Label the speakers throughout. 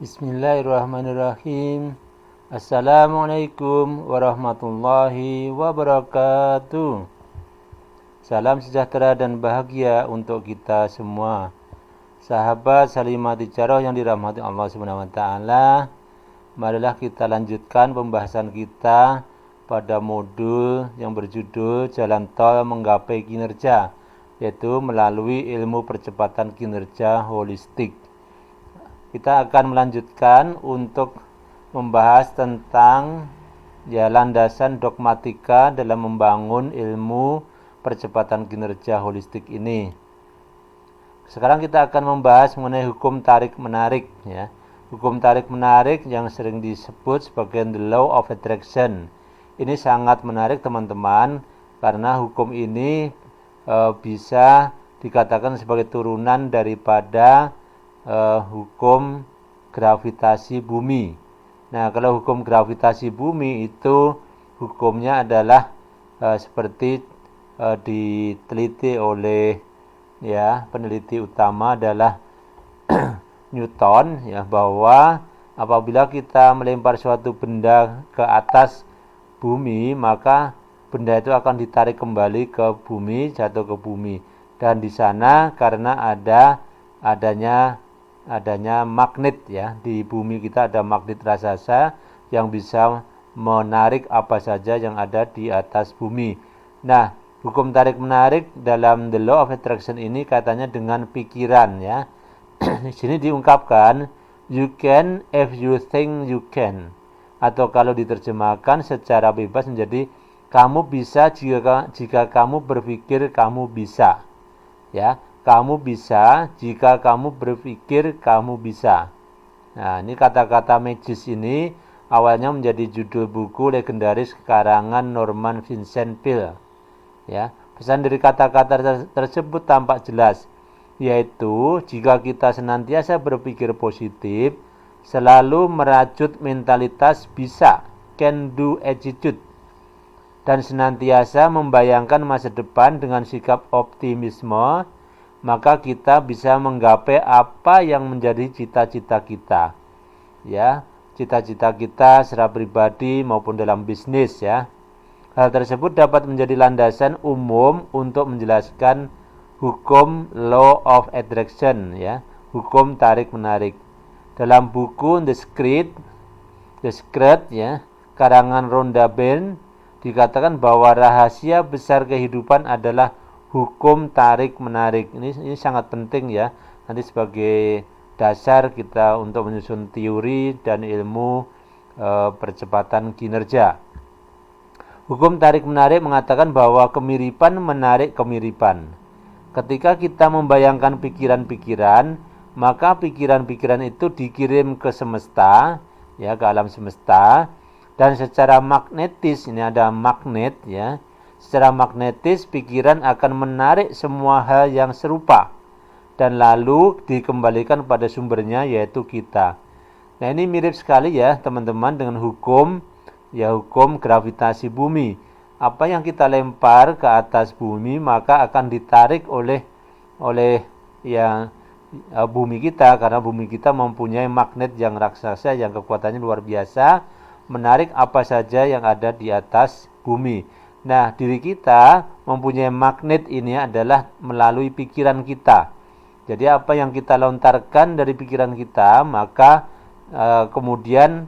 Speaker 1: Bismillahirrahmanirrahim. Assalamualaikum warahmatullahi wabarakatuh. Salam sejahtera dan bahagia untuk kita semua. Sahabat Salimah Tijarah yang dirahmati Allah Subhanahu wa taala, marilah kita lanjutkan pembahasan kita pada modul yang berjudul Jalan Tol Menggapai Kinerja, yaitu melalui ilmu percepatan kinerja holistik. Kita akan melanjutkan untuk membahas tentang landasan dogmatika dalam membangun ilmu percepatan kinerja holistik ini. Sekarang kita akan membahas mengenai hukum tarik-menarik, ya. Hukum tarik-menarik yang sering disebut sebagai the law of attraction. Ini sangat menarik teman-teman, karena hukum ini bisa dikatakan sebagai turunan daripada hukum gravitasi bumi. Nah, kalau hukum gravitasi bumi itu hukumnya adalah seperti diteliti oleh peneliti utama adalah Newton, bahwa apabila kita melempar suatu benda ke atas bumi, maka benda itu akan ditarik kembali ke bumi, jatuh ke bumi. Dan di sana karena adanya magnet, di bumi kita ada magnet raksasa yang bisa menarik apa saja yang ada di atas bumi. Nah, hukum tarik menarik dalam the law of attraction ini katanya dengan pikiran, ya. Di sini diungkapkan you can if you think you can, atau kalau diterjemahkan secara bebas menjadi kamu bisa jika kamu berpikir kamu bisa, ya. Kamu bisa jika kamu berpikir kamu bisa. Nah, ini kata-kata magis ini awalnya menjadi judul buku legendaris karangan Norman Vincent Peale. Ya, pesan dari kata-kata tersebut tampak jelas, yaitu jika kita senantiasa berpikir positif, selalu merajut mentalitas bisa, can do attitude, dan senantiasa membayangkan masa depan dengan sikap optimisme, maka kita bisa menggapai apa yang menjadi cita-cita kita, ya, cita-cita kita secara pribadi maupun dalam bisnis, ya. Hal tersebut dapat menjadi landasan umum untuk menjelaskan hukum law of attraction, ya, hukum tarik menarik. Dalam buku The Secret, ya, karangan Rhonda Byrne, dikatakan bahwa rahasia besar kehidupan adalah hukum tarik-menarik. Ini sangat penting, ya. Nanti sebagai dasar kita untuk menyusun teori dan ilmu percepatan kinerja. Hukum tarik-menarik mengatakan bahwa kemiripan menarik kemiripan. Ketika kita membayangkan pikiran-pikiran, maka pikiran-pikiran itu dikirim ke semesta, ya, ke alam semesta, dan secara magnetis, ini ada magnet, ya. Secara magnetis, pikiran akan menarik semua hal yang serupa dan lalu dikembalikan pada sumbernya, yaitu kita. Nah, ini mirip sekali, ya, teman-teman, dengan hukum gravitasi bumi. Apa yang kita lempar ke atas bumi, maka akan ditarik oleh bumi kita, karena bumi kita mempunyai magnet yang raksasa yang kekuatannya luar biasa, menarik apa saja yang ada di atas bumi. Nah, diri kita mempunyai magnet ini adalah melalui pikiran kita. Jadi apa yang kita lontarkan dari pikiran kita, maka kemudian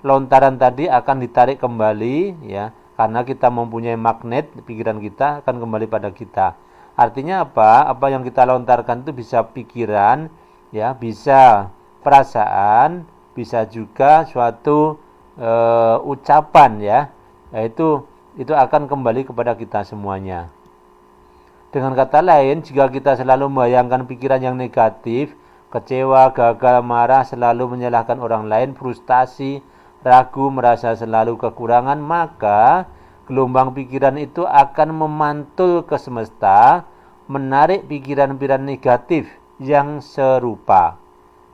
Speaker 1: lontaran tadi akan ditarik kembali, ya, karena kita mempunyai magnet, pikiran kita akan kembali pada kita. Artinya apa? Apa yang kita lontarkan itu bisa pikiran, ya, bisa perasaan, bisa juga suatu ucapan, ya. Itu akan kembali kepada kita semuanya. Dengan kata lain, jika kita selalu membayangkan pikiran yang negatif, kecewa, gagal, marah, selalu menyalahkan orang lain, frustasi, ragu, merasa selalu kekurangan, maka gelombang pikiran itu akan memantul ke semesta, menarik pikiran-pikiran negatif yang serupa,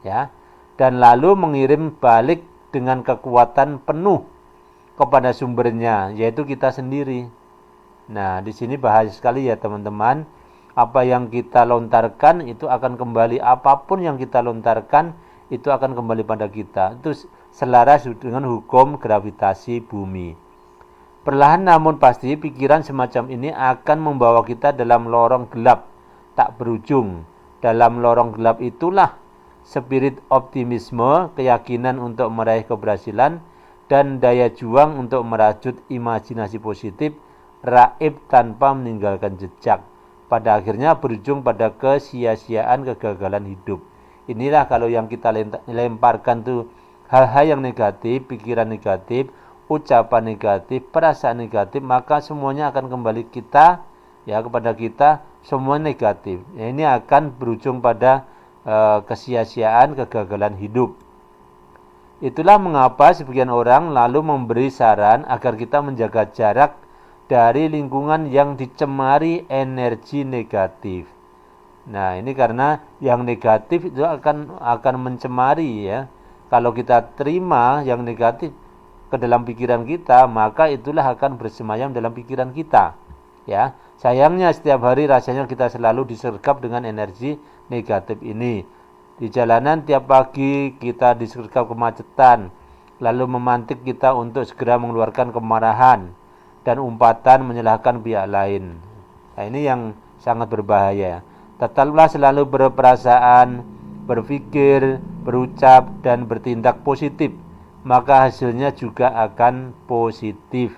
Speaker 1: ya, dan lalu mengirim balik dengan kekuatan penuh kepada sumbernya, yaitu kita sendiri. Nah, di sini bahaya sekali, ya, teman-teman. Apa yang kita lontarkan itu akan kembali, apapun yang kita lontarkan itu akan kembali pada kita. Itu selaras dengan hukum gravitasi bumi. Perlahan namun pasti pikiran semacam ini akan membawa kita dalam lorong gelap tak berujung. Dalam lorong gelap itulah spirit optimisme, keyakinan untuk meraih keberhasilan, dan daya juang untuk merajut imajinasi positif raib tanpa meninggalkan jejak. Pada akhirnya berujung pada kesia-siaan kegagalan hidup. Inilah kalau yang kita lemparkan tuh hal-hal yang negatif, pikiran negatif, ucapan negatif, perasaan negatif, maka semuanya akan kembali kepada kita semua negatif. Ini akan berujung pada kesia-siaan kegagalan hidup. Itulah mengapa sebagian orang lalu memberi saran agar kita menjaga jarak dari lingkungan yang dicemari energi negatif. Nah, ini karena yang negatif itu akan mencemari ya. Kalau kita terima yang negatif ke dalam pikiran kita, maka itulah akan bersemayam dalam pikiran kita. Ya, sayangnya setiap hari rasanya kita selalu disergap dengan energi negatif ini. Di jalanan tiap pagi kita disergap kemacetan, lalu memantik kita untuk segera mengeluarkan kemarahan dan umpatan menyalahkan pihak lain. Nah, ini yang sangat berbahaya. Tetaplah selalu berperasaan, berpikir, berucap, dan bertindak positif, maka hasilnya juga akan positif.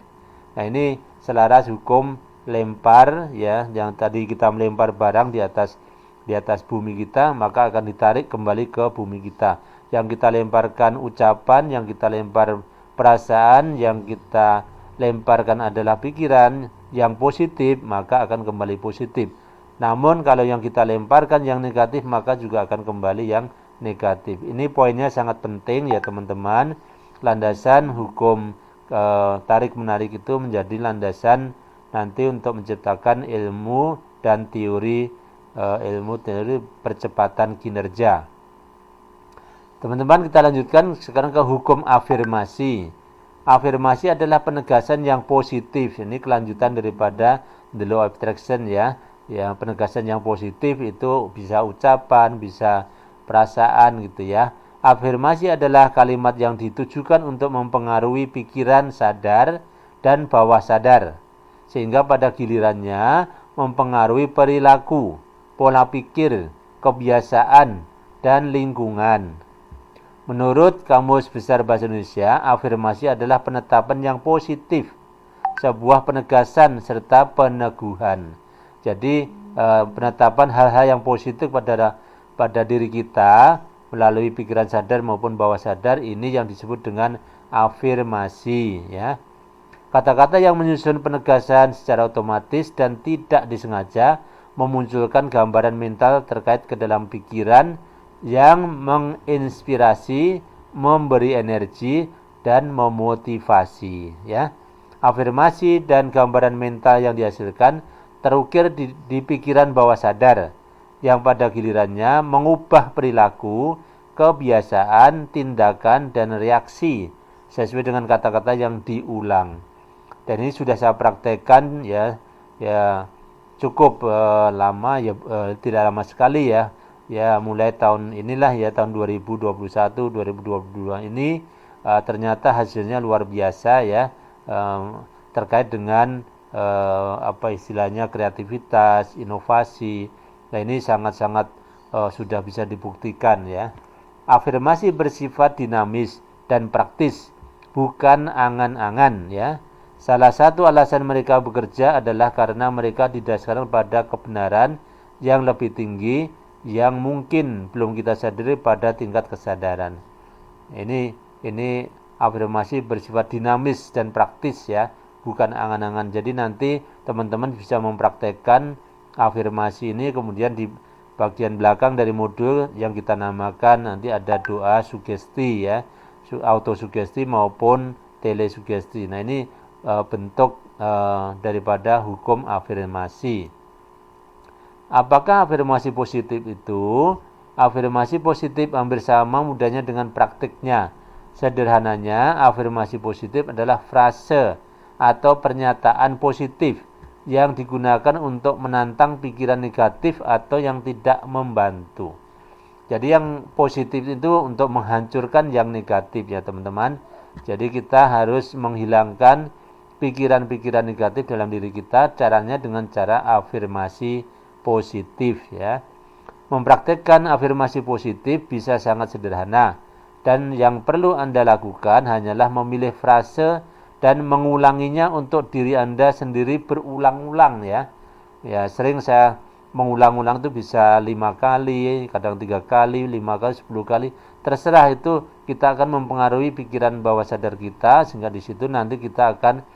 Speaker 1: Nah, ini selaras hukum lempar ya, yang tadi kita melempar barang di atas bumi kita, maka akan ditarik kembali ke bumi kita. Yang kita lemparkan ucapan, yang kita lempar perasaan, yang kita lemparkan adalah pikiran yang positif, maka akan kembali positif. Namun kalau yang kita lemparkan yang negatif, maka juga akan kembali yang negatif. Ini poinnya sangat penting ya teman-teman. Landasan hukum tarik menarik itu menjadi landasan nanti untuk menciptakan ilmu dan teori percepatan kinerja. Teman-teman, kita lanjutkan sekarang ke hukum afirmasi. Afirmasi adalah penegasan yang positif. Ini kelanjutan daripada the law of attraction ya. Ya, penegasan yang positif itu bisa ucapan, bisa perasaan gitu ya. Afirmasi adalah kalimat yang ditujukan untuk mempengaruhi pikiran sadar dan bawah sadar, sehingga pada gilirannya mempengaruhi perilaku, pola pikir, kebiasaan, dan lingkungan. Menurut Kamus Besar Bahasa Indonesia, afirmasi adalah penetapan yang positif, sebuah penegasan serta peneguhan. Jadi penetapan hal-hal yang positif pada diri kita melalui pikiran sadar maupun bawah sadar, ini yang disebut dengan afirmasi ya. Kata-kata yang menyusun penegasan secara otomatis dan tidak disengaja memunculkan gambaran mental terkait ke dalam pikiran yang menginspirasi, memberi energi, dan memotivasi ya. Afirmasi dan gambaran mental yang dihasilkan terukir di pikiran bawah sadar, yang pada gilirannya mengubah perilaku, kebiasaan, tindakan, dan reaksi sesuai dengan kata-kata yang diulang. Dan ini sudah saya praktekkan ya cukup lama ya, tidak lama sekali ya mulai tahun inilah ya, tahun 2021 2022 ini ternyata hasilnya luar biasa ya, terkait dengan apa istilahnya kreativitas, inovasi. Nah, ini sangat-sangat sudah bisa dibuktikan ya. Afirmasi bersifat dinamis dan praktis, bukan angan-angan ya. Salah satu alasan mereka bekerja adalah karena mereka didasarkan pada kebenaran yang lebih tinggi yang mungkin belum kita sadari pada tingkat kesadaran. Ini afirmasi bersifat dinamis dan praktis ya, bukan angan-angan. Jadi nanti teman-teman bisa mempraktekkan afirmasi ini, kemudian di bagian belakang dari modul yang kita namakan nanti ada doa sugesti ya, autosugesti maupun telesugesti. Nah, ini bentuk daripada hukum afirmasi. Apakah afirmasi positif itu? Afirmasi positif hampir sama mudahnya dengan praktiknya. Sederhananya, afirmasi positif adalah frase atau pernyataan positif yang digunakan untuk menantang pikiran negatif atau yang tidak membantu. Jadi yang positif itu untuk menghancurkan yang negatif ya teman-teman. Jadi kita harus menghilangkan pikiran-pikiran negatif dalam diri kita, caranya dengan cara afirmasi positif ya. Mempraktikkan afirmasi positif bisa sangat sederhana dan yang perlu Anda lakukan hanyalah memilih frase dan mengulanginya untuk diri Anda sendiri berulang-ulang ya. Ya, sering saya mengulang-ulang itu bisa 5 kali, kadang 3 kali, 5 kali, 10 kali. Terserah itu kita akan mempengaruhi pikiran bawah sadar kita sehingga di situ nanti kita akan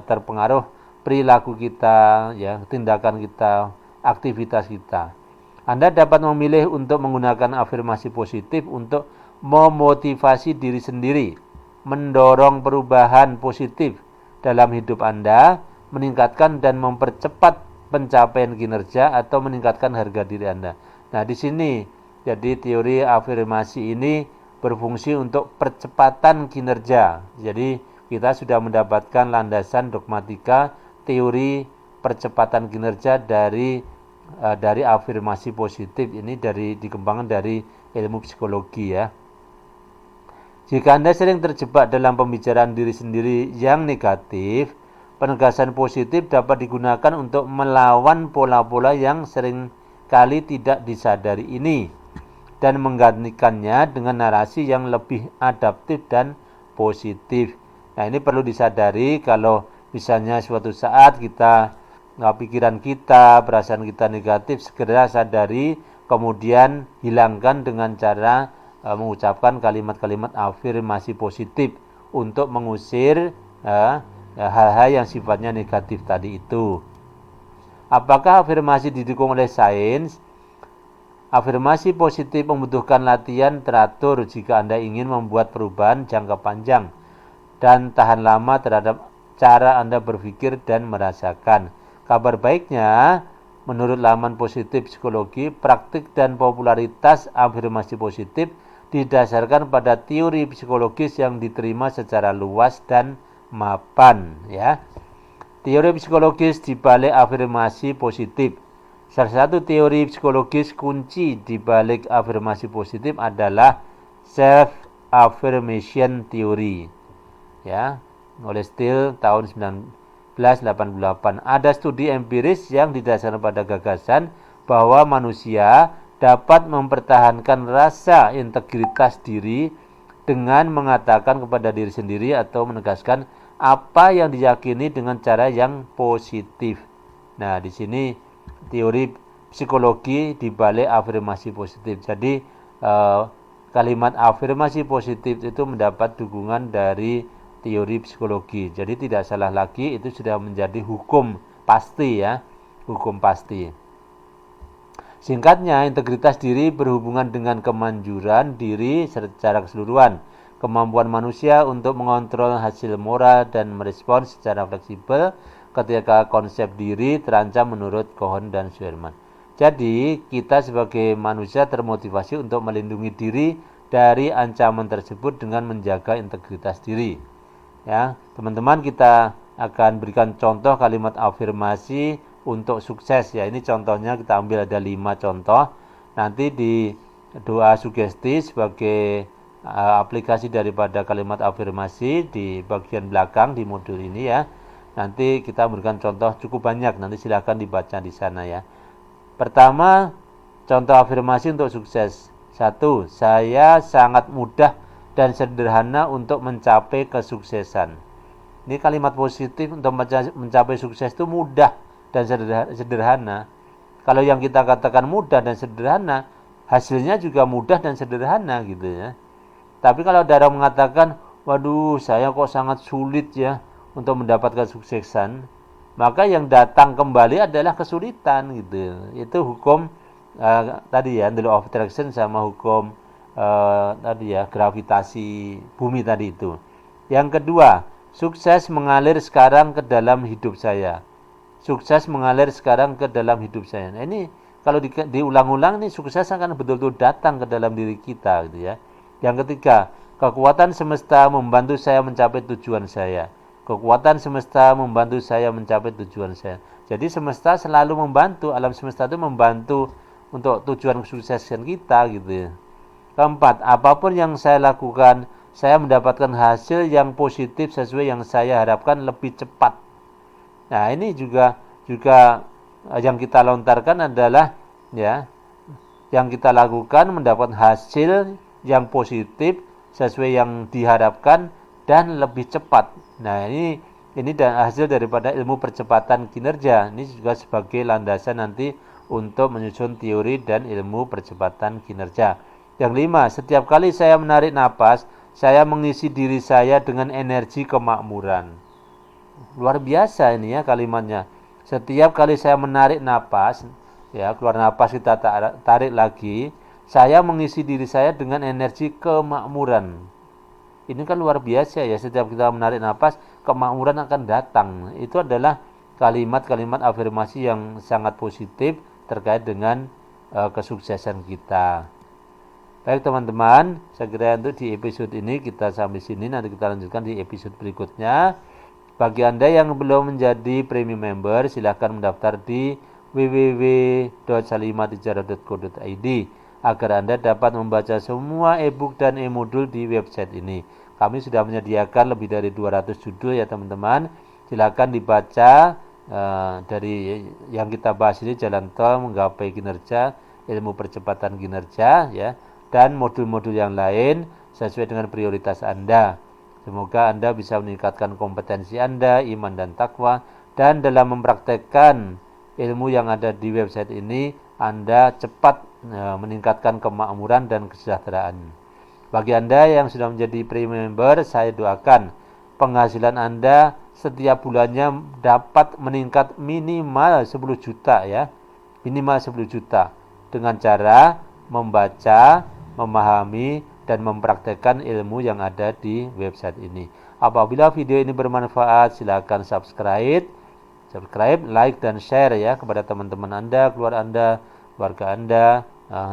Speaker 1: terpengaruh perilaku kita, ya, tindakan kita, aktivitas kita. Anda dapat memilih untuk menggunakan afirmasi positif untuk memotivasi diri sendiri, mendorong perubahan positif dalam hidup Anda, meningkatkan dan mempercepat pencapaian kinerja atau meningkatkan harga diri Anda. Nah, di sini jadi teori afirmasi ini berfungsi untuk percepatan kinerja. Jadi kita sudah mendapatkan landasan dogmatika teori percepatan kinerja dari afirmasi positif ini dikembangkan dari ilmu psikologi ya. Jika Anda sering terjebak dalam pembicaraan diri sendiri yang negatif, penegasan positif dapat digunakan untuk melawan pola-pola yang sering kali tidak disadari ini dan menggantikannya dengan narasi yang lebih adaptif dan positif. Nah, ini perlu disadari kalau misalnya suatu saat pikiran kita, perasaan kita negatif, segera sadari, kemudian hilangkan dengan cara mengucapkan kalimat-kalimat afirmasi positif untuk mengusir hal-hal yang sifatnya negatif tadi itu. Apakah afirmasi didukung oleh sains? Afirmasi positif membutuhkan latihan teratur jika Anda ingin membuat perubahan jangka panjang dan tahan lama terhadap cara Anda berpikir dan merasakan. Kabar baiknya, menurut laman Positif Psikologi, praktik dan popularitas afirmasi positif didasarkan pada teori psikologis yang diterima secara luas dan mapan. Ya. Teori psikologis di balik afirmasi positif. Salah satu teori psikologis kunci di balik afirmasi positif adalah self-affirmation theory. Ya, oleh Steele tahun 1988. Ada studi empiris yang didasarkan pada gagasan bahwa manusia dapat mempertahankan rasa integritas diri dengan mengatakan kepada diri sendiri atau menegaskan apa yang diyakini dengan cara yang positif. Nah, di sini teori psikologi di balik afirmasi positif. Jadi kalimat afirmasi positif itu mendapat dukungan dari teori psikologi. Jadi tidak salah lagi, itu sudah menjadi hukum pasti ya, hukum pasti. Singkatnya, integritas diri berhubungan dengan kemanjuran diri secara keseluruhan, kemampuan manusia untuk mengontrol hasil moral dan merespons secara fleksibel ketika konsep diri terancam menurut Cohen dan Schwerman. Jadi, kita sebagai manusia termotivasi untuk melindungi diri dari ancaman tersebut dengan menjaga integritas diri. Ya, teman-teman, kita akan berikan contoh kalimat afirmasi untuk sukses ya. Ini contohnya kita ambil ada 5 contoh. Nanti di doa sugesti sebagai aplikasi daripada kalimat afirmasi di bagian belakang di modul ini ya. Nanti kita berikan contoh cukup banyak. Nanti silakan dibaca di sana ya. Pertama, contoh afirmasi untuk sukses. 1. Saya sangat mudah dan sederhana untuk mencapai kesuksesan. Ini kalimat positif untuk mencapai sukses itu mudah dan sederhana. Kalau yang kita katakan mudah dan sederhana, hasilnya juga mudah dan sederhana gitu ya. Tapi kalau ada orang mengatakan, waduh saya kok sangat sulit ya untuk mendapatkan kesuksesan, maka yang datang kembali adalah kesulitan gitu. Itu hukum tadi ya, the law of attraction sama hukum tadi ya, gravitasi bumi tadi itu. Yang kedua, sukses mengalir sekarang ke dalam hidup saya. Sukses mengalir sekarang ke dalam hidup saya. Nah, ini kalau diulang-ulang nih, sukses akan betul-betul datang ke dalam diri kita gitu ya. Yang ketiga, kekuatan semesta membantu saya mencapai tujuan saya. Kekuatan semesta membantu saya mencapai tujuan saya. Jadi semesta selalu membantu, alam semesta itu membantu untuk tujuan kesuksesan kita gitu ya. Keempat, apapun yang saya lakukan, saya mendapatkan hasil yang positif sesuai yang saya harapkan lebih cepat. Nah, ini juga yang kita lontarkan adalah ya, yang kita lakukan mendapat hasil yang positif sesuai yang diharapkan dan lebih cepat. Nah, ini hasil daripada ilmu percepatan kinerja. Ini juga sebagai landasan nanti untuk menyusun teori dan ilmu percepatan kinerja. Yang 5, setiap kali saya menarik napas, saya mengisi diri saya dengan energi kemakmuran. Luar biasa ini ya kalimatnya. Setiap kali saya menarik napas, ya keluar napas kita tarik lagi, saya mengisi diri saya dengan energi kemakmuran. Ini kan luar biasa ya, setiap kita menarik napas, kemakmuran akan datang. Itu adalah kalimat-kalimat afirmasi yang sangat positif terkait dengan kesuksesan kita. Baik teman-teman, saya kira untuk di episode ini kita sampai sini, nanti kita lanjutkan di episode berikutnya. Bagi Anda yang belum menjadi premium member, silahkan mendaftar di www.salimatijarah.co.id agar Anda dapat membaca semua e-book dan e-modul di website ini. Kami sudah menyediakan lebih dari 200 judul ya teman-teman. Silahkan dibaca dari yang kita bahas ini, jalan tol menggapai kinerja, ilmu percepatan kinerja ya, dan modul-modul yang lain sesuai dengan prioritas Anda. Semoga Anda bisa meningkatkan kompetensi Anda, iman dan takwa, dan dalam mempraktekkan ilmu yang ada di website ini, Anda cepat meningkatkan kemakmuran dan kesejahteraan. Bagi Anda yang sudah menjadi premium member, saya doakan penghasilan Anda setiap bulannya dapat meningkat minimal 10 juta ya. Minimal 10 juta dengan cara membaca, memahami, dan mempraktekkan ilmu yang ada di website ini. Apabila video ini bermanfaat, silakan subscribe, like, dan share ya kepada teman-teman Anda, keluarga Anda,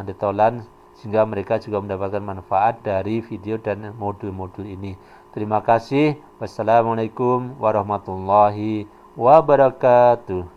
Speaker 1: di Tolan, sehingga mereka juga mendapatkan manfaat dari video dan modul-modul ini. Terima kasih. Wassalamualaikum warahmatullahi wabarakatuh.